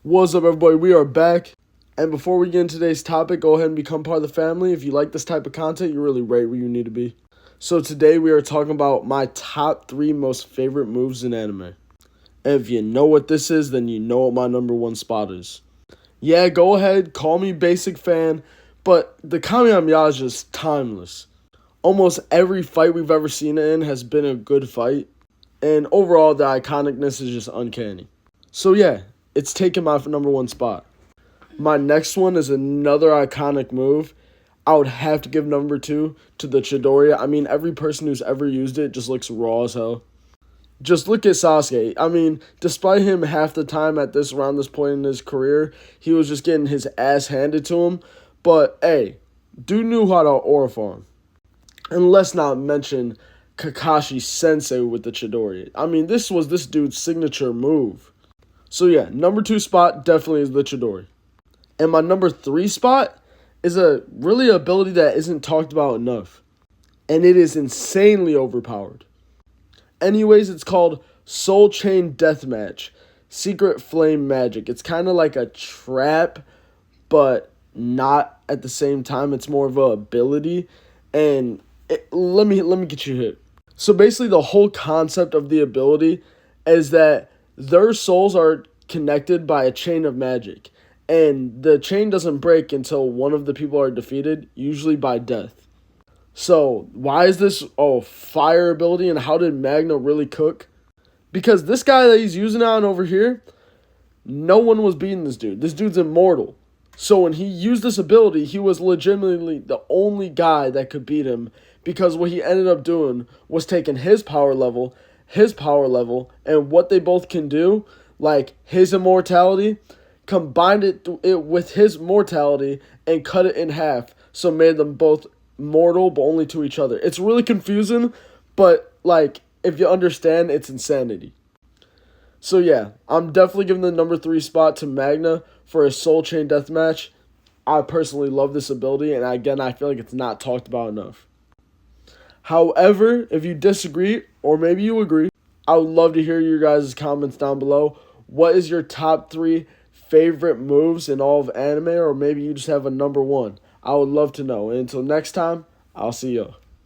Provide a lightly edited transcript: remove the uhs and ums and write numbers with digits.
What's up, everybody? We are back. And before we get into today's topic, go ahead and become part of the family. If you like this type of content, you're really right where you need to be. So today we are talking about my top 3 most favorite moves in anime. And if you know what this is, then you know what my number 1 spot is. Yeah, go ahead, call me basic fan, but the Kamehameha is just timeless. Almost every fight we've ever seen it in has been a good fight. And overall, the iconicness is just uncanny. So yeah, it's taking my number 1 spot. My next one is another iconic move. I would have to give number 2 to the Chidori. I mean, every person who's ever used it just looks raw as hell. Just look at Sasuke. I mean, despite him half the time around this point in his career, he was just getting his ass handed to him. But hey, dude knew how to aura farm. And let's not mention Kakashi Sensei with the Chidori. I mean, this was this dude's signature move. So yeah, number 2 spot definitely is the Chidori. And my number 3 spot is a really ability that isn't talked about enough. And it is insanely overpowered. Anyways, it's called Soul Chain Deathmatch. Secret Flame Magic. It's kind of like a trap, but not at the same time. It's more of a ability. And let me get you hit. So basically the whole concept of the ability is that their souls are connected by a chain of magic. And the chain doesn't break until one of the people are defeated, usually by death. So why is this fire ability, and how did Magna really cook? Because this guy that he's using on over here, no one was beating this dude. This dude's immortal. So when he used this ability, he was legitimately the only guy that could beat him, because what he ended up doing was taking his power level, and what they both can do, like his immortality, combined it with his mortality and cut it in half, so made them both mortal but only to each other. It's really confusing, but like if you understand, it's insanity. So yeah, I'm definitely giving the number 3 spot to Magna for a Soul Chain Deathmatch. I personally love this ability, and again, I feel like it's not talked about enough. However, if you disagree, or maybe you agree, I would love to hear your guys' comments down below. What is your top 3 favorite moves in all of anime, or maybe you just have a number 1? I would love to know. And until next time, I'll see you.